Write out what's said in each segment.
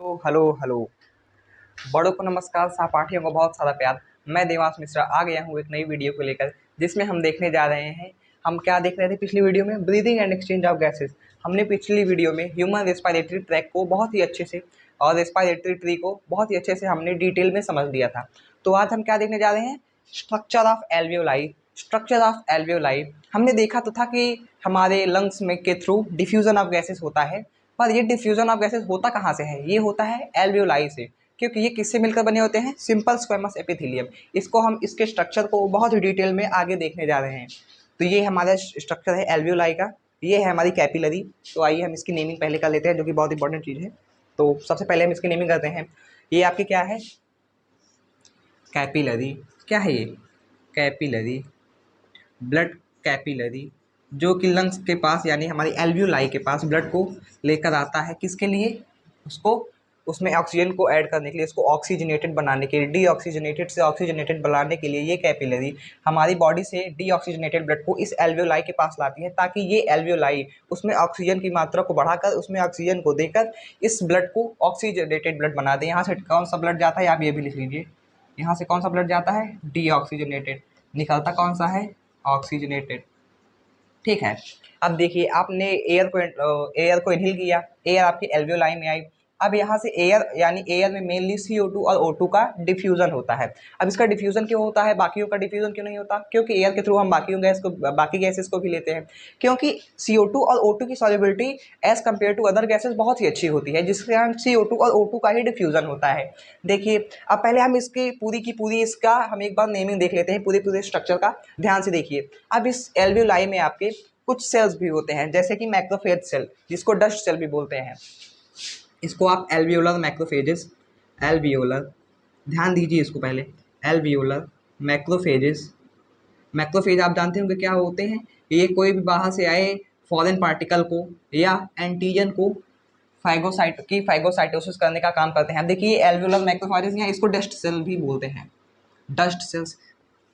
तो hello hello. बड़ों को नमस्कार, सहपाठियों को बहुत सारा प्यार। मैं देवांश मिश्रा आ गया हूँ एक नई वीडियो को लेकर, जिसमें हम देखने जा रहे हैं। हम क्या देख रहे थे पिछली वीडियो में? Breathing and exchange of gases. हमने पिछली वीडियो में ह्यूमन रेस्पिरेटरी ट्रैक को बहुत ही अच्छे से और रेस्पिरेटरी ट्री को बहुत ही अच्छे से हमने डिटेल में समझ लिया था। तो आज हम क्या देखने जा रहे हैं? Structure of alveoli. Structure of alveoli हमने देखा तो था कि हमारे लंग्स में के थ्रू डिफ्यूजन ऑफ गैसेस होता है, पर ये डिफ्यूजन ऑफ गैसेस होता कहाँ से है? ये होता है एल्वियोलाई से, क्योंकि ये किससे मिलकर बने होते हैं? Simple squamous epithelium. इसको हम इसके स्ट्रक्चर को बहुत ही डिटेल में आगे देखने जा रहे हैं। तो ये हमारा स्ट्रक्चर है एल्वियोलाई का। ये है हमारी कैपिलरी। तो आइए हम इसकी नेमिंग पहले कर लेते हैं, जो कि बहुत इंपॉर्टेंट चीज़ है। तो सबसे पहले हम इसकी नेमिंग करते हैं। ये आपकी क्या है? कैपिलरी। क्या है ये? कैपिलरी, ब्लड कैपिलरी, जो कि लंग्स के पास यानी हमारी एल्वियोलाई के पास ब्लड को लेकर आता है। किसके लिए? उसको उसमें ऑक्सीजन को ऐड करने के लिए, इसको ऑक्सीजनेटेड बनाने के लिए, डीऑक्सीजनेटेड से ऑक्सीजनेटेड बनाने के लिए ये कैपिलरी हमारी बॉडी से डीऑक्सीजनेटेड ब्लड को इस एल्वियोलाई के पास लाती है, ताकि ये एल्वियोलाई उसमें ऑक्सीजन की मात्रा को बढ़ाकर उसमें ऑक्सीजन को देकर इस ब्लड को ऑक्सीजनेटेड ब्लड बना दे। यहाँ से कौन सा ब्लड जाता है आप ये भी लिख लीजिए। यहाँ से कौन सा ब्लड जाता है? डीऑक्सीजनेटेड। निकलता कौन सा है? ऑक्सीजनेटेड। ठीक है। अब देखिए, आपने एयर को इनहेल किया, एयर आपकी एल्वियोलाई में आई। अब यहाँ से एयर यानी एयर में मेनली CO2 और O2 का डिफ्यूजन होता है। अब इसका डिफ्यूजन क्यों होता है? बाकियों का डिफ्यूजन क्यों नहीं होता? क्योंकि एयर के थ्रू हम बाकी गैसेस को भी लेते हैं। क्योंकि CO2 और O2 की solubility as compared to other gases बहुत ही अच्छी होती है, जिसके कारण CO2 और O2 का ही डिफ्यूजन होता है। देखिए, अब पहले हम इसकी पूरी की पूरी इसका हम एक बार नेमिंग देख लेते हैं, पूरे स्ट्रक्चर का। ध्यान से देखिए। अब इस एल्वियोलाई में आपके कुछ सेल्स भी होते हैं, जैसे कि मैक्रोफेज सेल, जिसको डस्ट सेल भी बोलते हैं। इसको आप एल्वियोलर मैक्रोफेजेस, एल्वियोलर, ध्यान दीजिए इसको पहले। Alveolar macrophages. मैक्रोफेज आप जानते होंगे क्या होते हैं? ये कोई भी बाहर से आए फॉरेन पार्टिकल को या एंटीजन को फाइगोसाइटोसिस करने का काम करते हैं। देखिए, एल्वियोलर मैक्रोफेजेस या इसको डस्ट सेल भी बोलते हैं। डस्ट सेल्स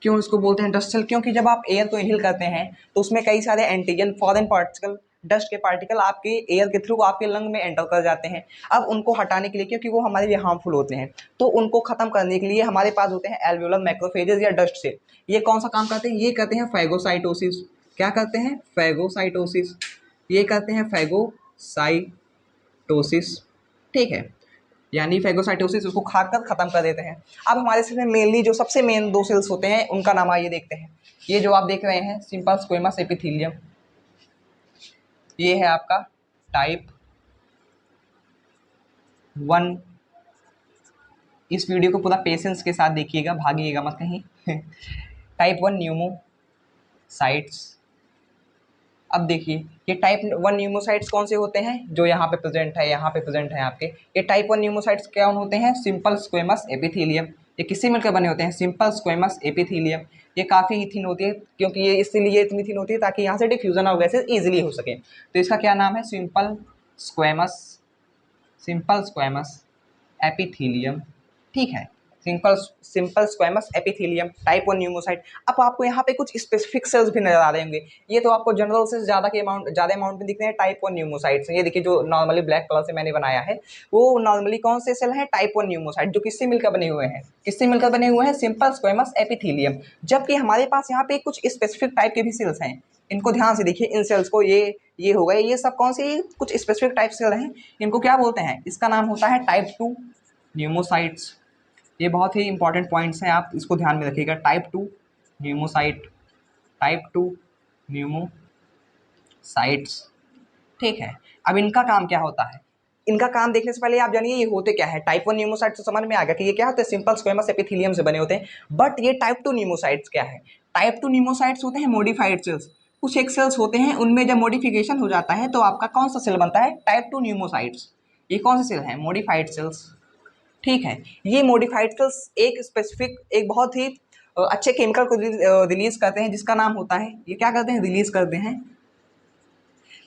क्यों इसको बोलते हैं डस्ट सेल? क्योंकि जब आप एयर को इनहेल करते हैं तो उसमें कई सारे एंटीजन, फॉरेन पार्टिकल, डस्ट के पार्टिकल आपके एयर के थ्रू आपके लंग में एंटर कर जाते हैं। अब उनको हटाने के लिए, क्योंकि वो हमारे लिए हार्मफुल होते हैं, तो उनको खत्म करने के लिए हमारे पास होते हैं एल्वियोलर मैक्रोफेजेस या डस्ट सेल। ये कौन सा काम करते हैं? ये करते हैं फैगोसाइटोसिस। क्या करते हैं? फैगोसाइटोसिस। ये करते हैं फैगोसाइटोसिस। ठीक है, यानी फैगोसाइटोसिस उसको खाकर खत्म कर देते हैं। अब हमारे शरीर में मेनली जो सबसे मेन दो सेल्स होते हैं, उनका नाम आइए देखते हैं। ये जो आप देख रहे हैं सिंपल स्क्वेमस एपिथेलियम, ये है आपका टाइप 1। इस वीडियो को पूरा पेशेंस के साथ देखिएगा, भागिएगा मत कहीं। Type 1 pneumocytes. अब देखिए, ये टाइप 1 न्यूमोसाइट्स कौन से होते हैं? जो यहाँ पे प्रेजेंट है, यहाँ पे प्रेजेंट है आपके। ये टाइप 1 न्यूमोसाइट्स कौन होते हैं? Simple squamous epithelium. ये किससे मिलकर बने होते हैं? Simple squamous epithelium. ये काफ़ी थिन होती है, क्योंकि ये इसलिए इतनी थिन होती है ताकि यहाँ से डिफ्यूजन ऑफ गैसेज ईजिली हो सके। तो इसका क्या नाम है? Squamous simple squamous epithelium. ठीक है, simple squamous epithelium, type 1 pneumocyte. अब आपको यहाँ पे कुछ स्पेसिफिक सेल्स भी नजर आ रहे होंगे। ये तो आपको जनरल से ज़्यादा अमाउंट में दिख रहे हैं टाइप 1 न्यूमोसाइट्स। ये देखिए, जो नॉर्मली ब्लैक कलर से मैंने बनाया है, वो नॉर्मली कौन से सेल हैं? टाइप 1 न्यूमोसाइट, जो किससे मिलकर बने हुए हैं? किससे मिलकर बने हुए हैं? Simple squamous epithelium. जबकि हमारे पास यहाँ पे कुछ स्पेसिफिक टाइप के भी सेल्स हैं। इनको ध्यान से देखिए, इन सेल्स को, ये हो गए, ये सब कौन से? कुछ स्पेसिफिक टाइप सेल हैं। इनको क्या बोलते हैं? इसका नाम होता है टाइप 2 न्यूमोसाइट्स। ये बहुत ही इंपॉर्टेंट पॉइंट्स हैं, आप इसको ध्यान में रखिएगा। Type 2 pneumocyte, type 2 pneumocytes. ठीक है। अब इनका काम क्या होता है? इनका काम देखने से पहले आप जानिए ये होते क्या है। टाइप 1 न्यूमोसाइट्स तो समझ में आ गया कि ये क्या होते हैं? सिंपल स्क्वेमस एपिथेलियम से बने होते हैं। बट ये टाइप 2 न्यूमोसाइट्स क्या है? टाइप 2 न्यूमोसाइट्स होते हैं मॉडिफाइड सेल्स। कुछ एक सेल्स होते हैं, उनमें जब मॉडिफिकेशन हो जाता है तो आपका कौन सा सेल बनता है? Type 2 pneumocytes. ये कौन से सेल हैं? Modified cells. ठीक है। ये मॉडिफाइड सेल्स एक स्पेसिफिक, एक बहुत ही अच्छे केमिकल को रिलीज करते हैं, जिसका नाम होता है, ये क्या करते हैं? रिलीज करते हैं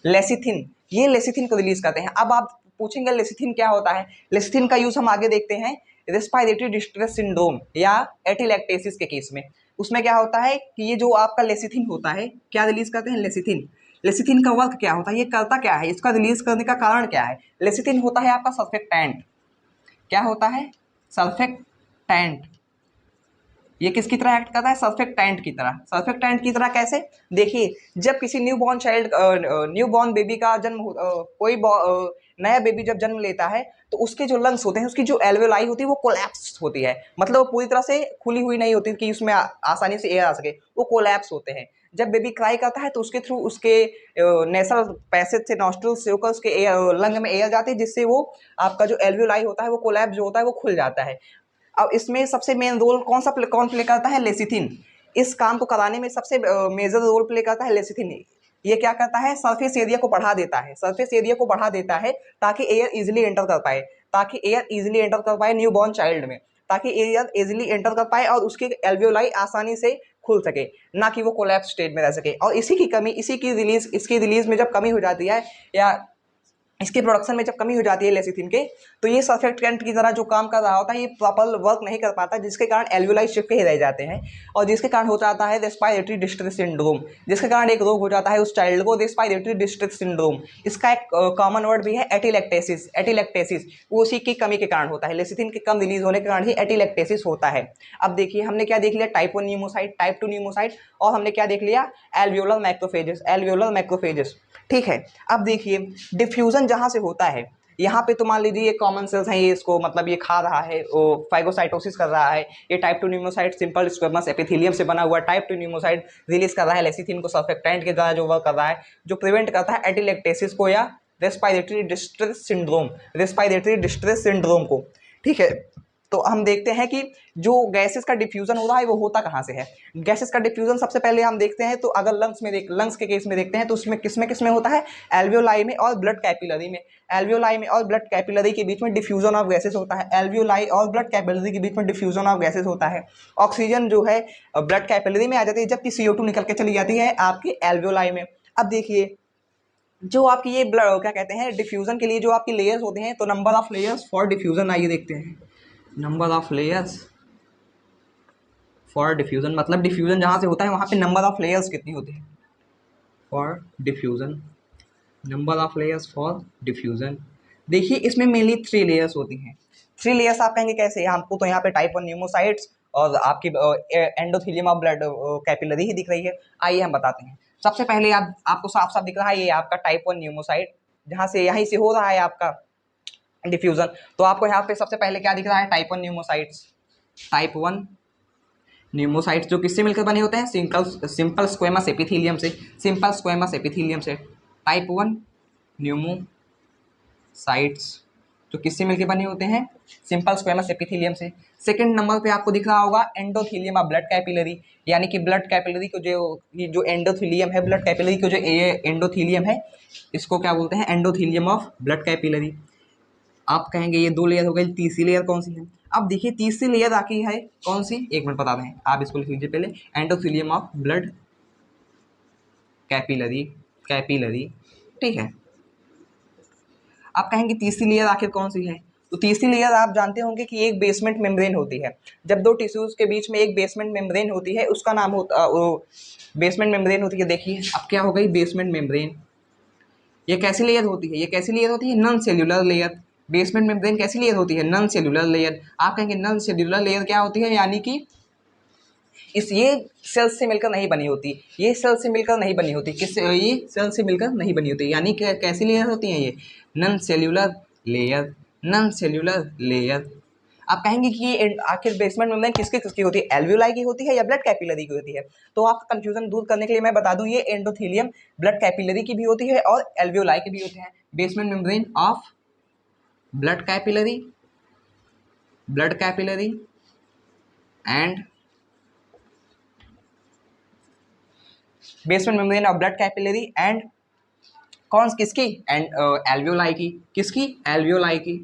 लेसिथिन। ये लेसिथिन को रिलीज करते हैं। अब आप पूछेंगे लेसिथिन क्या होता है? लेसिथिन का यूज हम आगे देखते हैं रेस्पिरेटरी डिस्ट्रेस सिंड्रोम या एटिलैक्टेसिस के केस में। उसमें क्या होता है कि ये जो आपका लेसिथिन होता है, क्या रिलीज करते हैं? लेसिथिन। लेसिथिन का वर्क क्या होता है? ये करता क्या है? इसका रिलीज करने का कारण क्या है? लेसिथिन होता है आपका सर्फेक्टेंट। क्या होता है, सर्फेक्टेंट। ये किसकी तरह एक्ट करता है, सर्फेक्टेंट की तरह। सर्फेक्टेंट की तरह कैसे, देखिए जब किसी न्यू बॉर्न बेबी का जन्म कोई नया बेबी जब जन्म लेता है तो उसके जो लंग्स होते हैं, उसकी जो एल्वेलाई होती है वो कोलैप्स होती है, मतलब वो पूरी तरह से खुली हुई नहीं होती कि उसमें आसानी से एयर आ सके, वो कोलैप्स होते हैं। जब बेबी क्राई करता है तो उसके थ्रू उसके नेसल पैसेज से नॉस्ट्रल से होकर उसके लंग में एयर जाती है, जिससे वो आपका जो एल्वेलाई होता है वो कोलैप्स जो होता है वो खुल जाता है। अब इसमें सबसे मेन रोल कौन प्ले करता है, लेसिथिन। इस काम को कराने में सबसे मेजर रोल प्ले करता है लेसिथिन। ये क्या करता है, सरफेस एरिया को बढ़ा देता है, सरफेस एरिया को बढ़ा देता है ताकि एयर इजिली एंटर कर पाए, ताकि एयर इजिली एंटर कर पाए न्यू बॉर्न चाइल्ड में, ताकि एयर इजिली एंटर कर पाए और उसके एल्वियोलाई आसानी से खुल सके, ना कि वो कोलैप्स स्टेट में रह सके। और इसी की कमी, इसकी रिलीज में जब कमी हो जाती है या इसके प्रोडक्शन में जब कमी हो जाती है लेसिथिन के, तो ये सर्फेक्टेंट की तरह जो काम कर रहा होता है ये प्रॉपर वर्क नहीं कर पाता, जिसके कारण एल्वियोलाई चिपके ही रह जाते हैं और जिसके कारण हो जाता है रेस्पिरेटरी डिस्ट्रेस सिंड्रोम, जिसके कारण एक रोग हो जाता है उस चाइल्ड को, रेस्पिरेटरी डिस्ट्रेस सिंड्रोम। इसका एक कॉमन वर्ड भी है एटिलेक्टेसिस। एटिलेक्टेसिस वो उसी की कमी के कारण होता है, लेसिथिन के कम रिलीज होने के कारण ही एटिलेक्टेसिस होता है। अब देखिए हमने क्या देख लिया, टाइप 1 न्यूमोसाइट, टाइप 2 न्यूमोसाइट, और हमने क्या देख लिया, एल्वियोलर मैक्रोफेजेस, एल्वियोलर मैक्रोफेजेस। ठीक है, अब देखिए डिफ्यूजन जहां से होता है, यहाँ पे तो मान लीजिए ये कॉमन सेल्स हैं, ये इसको मतलब ये खा रहा है, वो फाइगोसाइटोसिस कर रहा है। ये type 2 pneumocyte simple squamous epithelium से बना हुआ टाइप 2 न्यूमोसाइट रिलीज कर रहा है लेसिथिन को सर्फेक्टेंट के द्वारा, जो वर्क कर रहा है, जो प्रिवेंट करता है एटिलेक्टेसिस को या respiratory distress syndrome, respiratory distress syndrome को। ठीक है, तो हम देखते हैं कि जो गैसेस का डिफ्यूजन हो रहा है वो होता कहाँ से है। गैसेस का डिफ्यूजन सबसे पहले हम देखते हैं तो अगर लंग्स के केस में देखते हैं तो उसमें किसमें होता है, एल्वियोलाई में और ब्लड कैपिलरी में। एल्वियोलाई में और ब्लड कैपिलरी के बीच में डिफ्यूजन ऑफ गैसेस होता है, एल्वियोलाई और ब्लड कैपिलरी के बीच में डिफ्यूजन ऑफ गैसेस होता है। ऑक्सीजन जो है ब्लड कैपिलरी में आ जाती है, जबकि CO2 निकल के चली जाती है आपकी एल्वियोलाई में। अब देखिए जो आपकी ये क्या कहते हैं डिफ्यूजन के लिए जो आपकी लेयर्स होते हैं, तो number of layers for diffusion आइए देखते हैं। Number of layers for diffusion, मतलब डिफ्यूजन जहाँ से होता है वहाँ पे नंबर ऑफ लेयर्स कितनी होती है for diffusion, number of layers for diffusion. देखिए इसमें मेनली 3 लेयर्स होती हैं। 3 लेयर्स आप कहेंगे कैसे, हमको तो यहाँ पे टाइप 1 न्यूमोसाइट्स और आपकी एंडोथेलियम ऑफ ब्लड कैपिलरी ही दिख रही है। आइए हम बताते हैं। सबसे पहले आपको साफ साफ दिख रहा है ये आपका टाइप 1 न्यूमोसाइट, जहाँ से यहीं से हो रहा है आपका डिफ्यूजन। तो आपको यहाँ पे सबसे पहले क्या दिख रहा है, टाइप 1 न्यूमोसाइट्स। टाइप 1 न्यूमोसाइट्स जो किससे मिलकर बने होते हैं, सिंपल स्क्वेमस एपिथेलियम से, सिंपल स्क्वेमस एपिथेलियम से। टाइप 1 न्यूमोसाइट्स जो किससे मिलकर बने होते हैं, सिंपल स्क्वेमस एपिथेलियम से। सेकंड नंबर पे आपको दिख रहा होगा एंडोथेलियम ऑफ ब्लड कैपिलरी, यानी कि ब्लड कैपिलरी को जो एंडोथेलियम है, ब्लड कैपिलरी को जो एंडोथेलियम है, इसको क्या बोलते हैं, एंडोथेलियम ऑफ ब्लड कैपिलरी। आप कहेंगे ये 2 लेयर हो गई, तीसरी लेयर कौन सी है। अब देखिए तीसरी लेयर आकी है कौन सी, एक मिनट बता दें, आप इसको लिख लीजिए पहले, endothelium of blood capillary, capillary. ठीक है, आप कहेंगे तीसरी लेयर आखिर कौन सी है, तो तीसरी लेयर आप जानते होंगे कि एक बेसमेंट मेम्ब्रेन होती है। जब 2 टिश्यूज के बीच में एक बेसमेंट मेम्ब्रेन होती है, उसका नाम होता बेसमेंट मेम्ब्रेन होती है। देखिए अब क्या हो गई, बेसमेंट मेम्ब्रेन। ये कैसी लेयर होती है, ये कैसी लेयर होती है, non cellular layer. Basement membrane कैसी लेयर होती है, नॉन सेल्यूलर लेयर। आप कहेंगे नॉन सेल्यूलर लेयर क्या होती है, यानी कि ये सेल्स से मिलकर नहीं बनी होती, ये सेल से मिलकर नहीं बनी होती, ये सेल से मिलकर नहीं बनी होती, यानी कि कैसी लेयर होती है ये, non cellular layer, non cellular layer. आप कहेंगे कि ये आखिर बेसमेंट मेम्ब्रेन किसकी होती है, एल्वियोलाई की होती है या ब्लड कैपिलरी की होती है। तो आपका कंफ्यूजन दूर करने के लिए मैं बता दूं, ये एंडोथेलियम ब्लड कैपिलरी की भी होती है और एल्वियोलाई की भी होती है। Basement membrane of blood capillary and basement membrane of blood capillary and किसकी, एंड एल्वियोलाई की, किसकी, एल्वियोलाई की,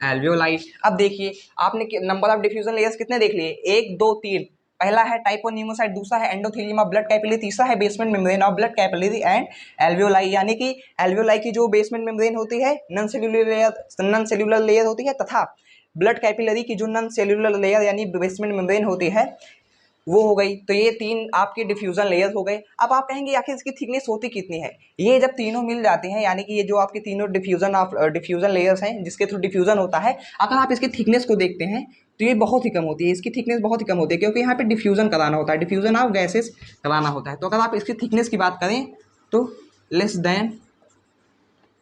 एल्वियोलाई। अब देखिए आपने नंबर ऑफ डिफ्यूजन लेयर्स कितने देख लिए, 1 2 3। पहला है टाइप 1 न्यूमोसाइट, दूसरा है एंडोथेलियम ऑफ ब्लड कैपिलरी, तीसरा है basement membrane of blood capillary and alveoli. यानी कि एल्वियोलाई की जो बेसमेंट मेम्ब्रेन होती है नॉन सेल्यूलर लेयर होती है, तथा ब्लड कैपिलरी की जो नॉन सेल्यूलर लेयर यानी बेसमेंट मेम्ब्रेन होती है, वो हो गई। तो ये 3 आपके डिफ्यूजन लेयर्स हो गए। अब आप कहेंगे आखिर इसकी थिकनेस होती कितनी है? ये जब तीनों मिल जाते हैं, यानी कि ये जो आपके तीनों डिफ्यूजन लेयर्स हैं जिसके थ्रू डिफ्यूजन होता है, अगर आप इसकी थिकनेस को देखते हैं तो ये बहुत ही कम होती है। इसकी थिकनेस बहुत ही कम होती है, क्योंकि यहाँ पे डिफ्यूजन कराना होता है, डिफ्यूजन ऑफ गैसेस कराना होता है। तो अगर आप इसकी थिकनेस की बात करें तो लेस देन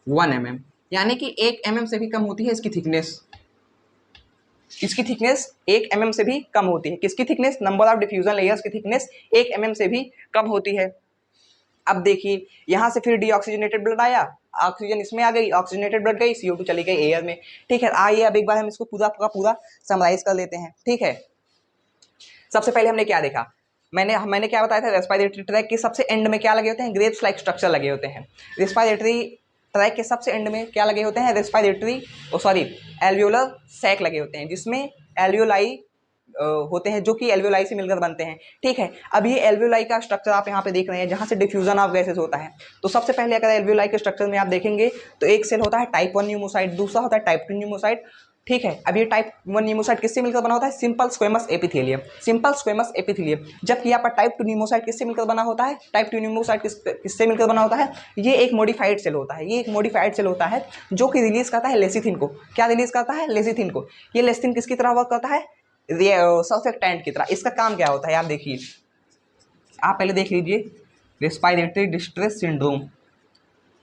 1 mm, यानी कि 1 mm से भी कम होती है इसकी थिकनेस। इसकी थिकनेस 1 mm से भी कम होती है। किसकी thickness? Number of diffusion layers की थिकनेस 1 mm से भी कम होती है। अब देखिए यहाँ से फिर डीऑक्सीजनेटेड ब्लड आया, ऑक्सीजन इसमें आ गई, ऑक्सीजनेटेड ब्लड गई, CO2 चली गई एयर में। ठीक है, आइए अब एक बार हम इसको पूरा का पूरा समराइज कर लेते हैं। ठीक है, सबसे पहले हमने क्या देखा? मैंने क्या बताया था? रेस्पिरेटरी ट्रैक के सबसे एंड में क्या लगे होते हैं? ग्रेप्स लाइक स्ट्रक्चर लगे होते हैं। रेस्पिरेटरी ट्रैक के सबसे एंड में क्या लगे होते हैं? एल्वियोलर सैक लगे होते हैं, जिसमें एल्वियोलाई होते हैं, जो कि एल्वियोलाई से मिलकर बनते हैं। ठीक है, अब ये एल्वियोलाई का स्ट्रक्चर आप यहाँ पे देख रहे हैं, जहाँ से डिफ्यूजन ऑफ गैसेस होता है। तो सबसे पहले अगर एल्वियोलाई के स्ट्रक्चर में आप देखेंगे तो एक सेल होता है टाइप 1 न्यूमोसाइट, दूसरा होता है टाइप 2 न्यूमोसाइट। ठीक है, अब ये टाइप 1 न्यूमोसाइट किससे मिलकर बना होता है? Simple squamous epithelium, simple squamous epithelium. जबकि यहाँ पर टाइप 2 न्यूमोसाइट किससे मिलकर बना होता है? टाइप 2 न्यूमोसाइट किससे मिलकर बना होता है? ये एक मॉडिफाइड सेल होता है, ये एक मॉडिफाइड सेल होता है जो कि रिलीज करता है लेसिथिन को। क्या रिलीज करता है? लेसिथिन को। ये लेसिथिन किसकी तरह वर्क करता है? सर्फेक्टेंट की तरह। इसका काम क्या होता है आप देखिए, आप पहले देख लीजिए रेस्पिरेटरी डिस्ट्रेस सिंड्रोम।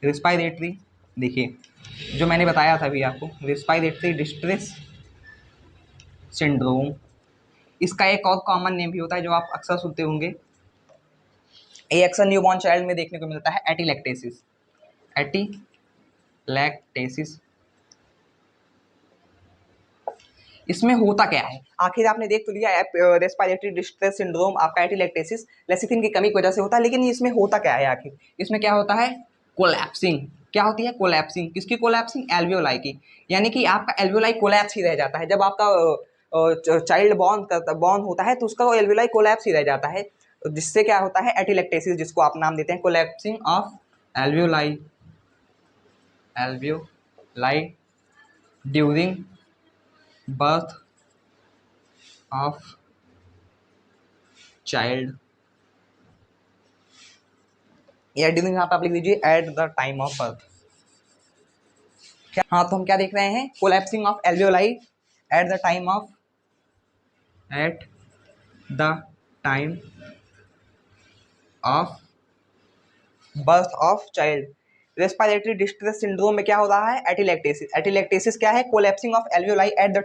रेस्पिरेटरी, देखिए जो मैंने बताया था अभी आपको, रेस्पिरेटरी डिस्ट्रेस सिंड्रोम, इसका एक और कॉमन नेम भी होता है जो आप अक्सर सुनते होंगे, ये अक्सर न्यूबॉर्न चाइल्ड में देखने को मिलता है, एटिलैक्टेसिस। एटिलैक्टेसिस, इसमें होता क्या है? आखिर आपने देख तो लिया रेस्पिरेटरी डिस्ट्रेस सिंड्रोम आपका एटिलैक्टेसिस लेसिथिन की कमी की वजह से होता है, लेकिन इसमें होता क्या है आखिर? इसमें क्या होता है? कोलैप्सिंग। क्या होती है? कोलैप्सिंग। किसकी कोलैप्सिंग? एल्वियोलाई की। यानी कि आपका एल्वियोलाई कोलैप्स ही रह जाता है। जब आपका चाइल्ड बॉर्न होता है तो उसका एल्वियोलाई कोलैप्स ही रह जाता है, जिससे क्या होता है? एटिलैक्टेसिस, जिसको आप नाम देते हैं collapsing of alveoli, alveoli during birth of child, या ड्यूरिंग यहाँ पे आप लिख दीजिए at the time of birth. हाँ, तो हम क्या देख रहे हैं? Collapsing of alveoli at the time of birth of child. Respiratory distress syndrome में क्या हो रहा है? एटिलैक्टेसिस। एटिलैक्टेसिस क्या है? Collapsing of alveoli at the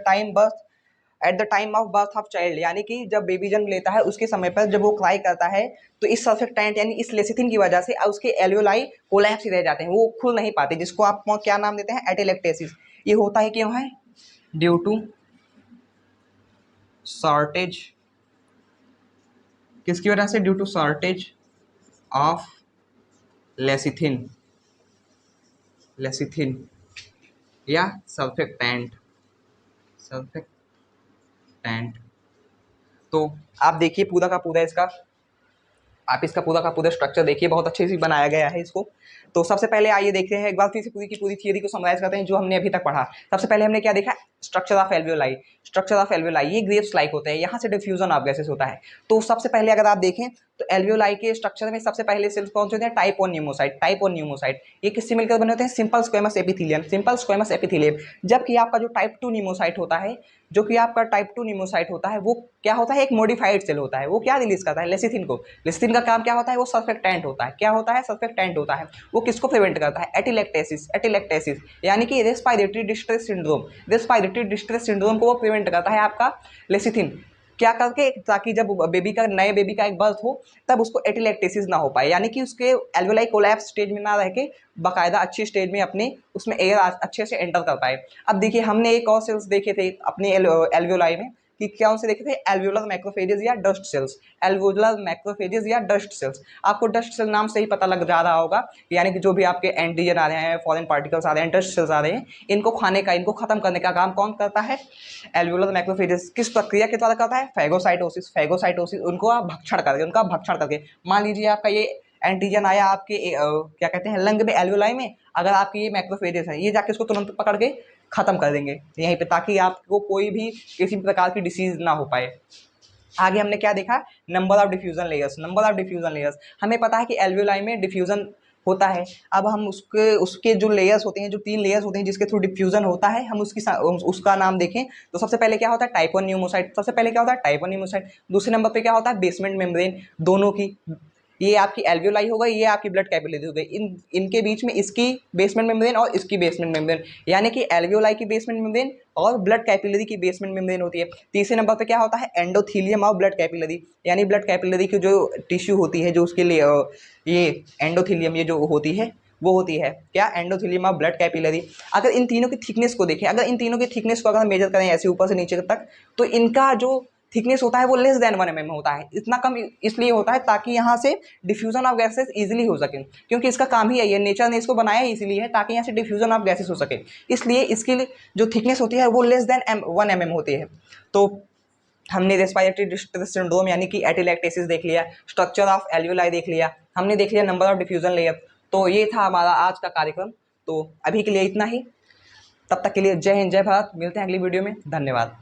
time of birth of child, यानी कि जब बेबी जन्म लेता है उसके समय पर जब वो क्राई करता है तो इस सर्फेक्टेंट यानी इस लेसिथिन की वजह से उसके एल्वियोलाई कोलैप्स ही रह जाते हैं, वो खुल नहीं पाते, जिसको आप क्या नाम देते हैं? एटिलैक्टेसिस। ये होता है क्यों है? Due to shortage. किसकी वजह से? Due to shortage of lecithin, lecithin या सर्फेक्टेंट, सर्फेक्टेंट। तो आप देखिए पूरा का पूरा इसका, आप इसका पूरा का पूरा स्ट्रक्चर देखिए, बहुत अच्छे से बनाया गया है इसको। तो सबसे पहले आइए देखते हैं एक बार फिर से पूरी की पूरी थियरी को समराइज करते हैं जो हमने अभी तक पढ़ा। सबसे पहले हमने क्या देखा? Structure of alveoli. Structure of alveoli, ये ग्रेव्स लाइक होते हैं, यहाँ से डिफ्यूजन ऑफ गैसेस होता है। तो सबसे पहले अगर आप देखें तो एल्वियोलाई के स्ट्रक्चर में सबसे पहले सेल्स कौन से होते हैं? Type 1 pneumocyte. टाइप 1 न्यूमोसाइट ये किससे मिलकर बने होते हैं? Simple squamous epithelium, simple squamous epithelium. जबकि आपका जो टाइप 2 न्यूमोसाइट होता है, जो कि आपका टाइप 2 न्यूमोसाइट होता है, वो क्या होता है? एक मॉडिफाइड सेल होता है। वो क्या रिलीज करता है? लेसिथिन को। लेसिथिन का काम क्या होता है? वो सर्फेक्टेंट होता है। क्या होता है? सर्फेक्टेंट होता है। वो किसको प्रिवेंट करता है? एटिलैक्टेसिस। एटिलैक्टेसिस यानी कि respiratory distress syndrome. Respiratory distress syndrome को वो प्रिवेंट करता है आपका लेसिथिन। क्या करके? ताकि जब नए बेबी का एक बर्थ हो तब उसको एटिलैक्टेसिस ना हो पाए, यानी कि उसके एल्वियोलाई कोलैप्स स्टेज में ना रह के बाकायदा अच्छी स्टेज में अपने उसमें एयर अच्छे से एंटर कर पाए। अब देखिए हमने एक और सेल्स देखे थे अपने एल्वियोलाई में, कि कौन से देखे थे? एल्वियोलर मैक्रोफेजेस या डस्ट सेल्स। एल्वियोलर मैक्रोफेजेस या डस्ट सेल्स। आपको डस्ट सेल नाम से ही पता लग जा रहा होगा, यानी कि जो भी आपके एंटीजन आ रहे हैं, फॉरेन पार्टिकल्स आ रहे हैं, डस्ट सेल्स आ रहे हैं, इनको खाने का, इनको खत्म करने का काम कौन करता है? Alveolar macrophages. किस प्रक्रिया के द्वारा करता है? फैगोसाइटोसिस। फैगोसाइटोसिस, उनको आप भक्षण करके मान लीजिए आपका ये एंटीजन आया आपके क्या कहते हैं लंग में, एल्वियोलाई में, अगर आपके ये मैक्रोफेजेस है, ये जाके उसको तुरंत पकड़ के खत्म कर देंगे यहीं पे, ताकि आपको कोई भी किसी प्रकार की डिसीज ना हो पाए। आगे हमने क्या देखा, number of diffusion layers. Number of diffusion layers, हमें पता है कि एल्वियोलाई में डिफ्यूजन होता है। अब हम उसके उसके जो लेयर्स होते हैं, जो 3 लेयर्स होते हैं जिसके थ्रू डिफ्यूजन होता है, हम उसका नाम देखें तो सबसे पहले क्या होता है, टाइप 1 न्यूमोसाइट। सबसे पहले क्या होता है, टाइप 1 न्यूमोसाइट। दूसरे नंबर पे क्या होता है, बेसमेंट मेम्ब्रेन, दोनों की। ये आपकी एल्वियोलाई हो गई, ये आपकी ब्लड कैपिलरी हो गई। इनके बीच में इसकी बेसमेंट मेम्ब्रेन और इसकी बेसमेंट मेम्ब्रेन, यानी कि एल्वियोलाई की बेसमेंट मेम्ब्रेन और ब्लड कैपिलरी की बेसमेंट मेम्ब्रेन होती है। तीसरे नंबर पे क्या होता है, एंडोथीलियम और ब्लड कैपिलरी, यानी ब्लड कैपिलरी की जो टिश्यू होती है, जो उसके लिए ये एंडोथीलियम ये जो होती है वो होती है क्या, एंडोथीलियम ऑफ ब्लड कैपिलरी। अगर इन तीनों की थिकनेस को देखें, अगर इन तीनों की थिकनेस को अगर मेजर करें ऐसे ऊपर से नीचे तक, तो इनका जो थिकनेस होता है वो लेस देन 1 mm होता है। इतना कम इसलिए होता है ताकि यहाँ से डिफ्यूजन ऑफ गैसेस इजीली हो सके, क्योंकि इसका काम ही है, नेचर ने इसको बनाया ही इसीलिए है ताकि यहाँ से डिफ्यूजन ऑफ गैसेस हो सके। इसलिए इसकी जो थिकनेस होती है वो लेस देन 1 mm होती है। तो हमने रेस्पिरेटरी डिस्ट्रेस सिंड्रोम यानी कि एटिलैक्टेसिस देख लिया, स्ट्रक्चर ऑफ एल्वियोलाई देख लिया, हमने देख लिया नंबर ऑफ डिफ्यूजन लेयर। तो ये था हमारा आज का कार्यक्रम। तो अभी के लिए इतना ही, तब तक के लिए जय हिंद, जय भारत। मिलते हैं अगली वीडियो में, धन्यवाद।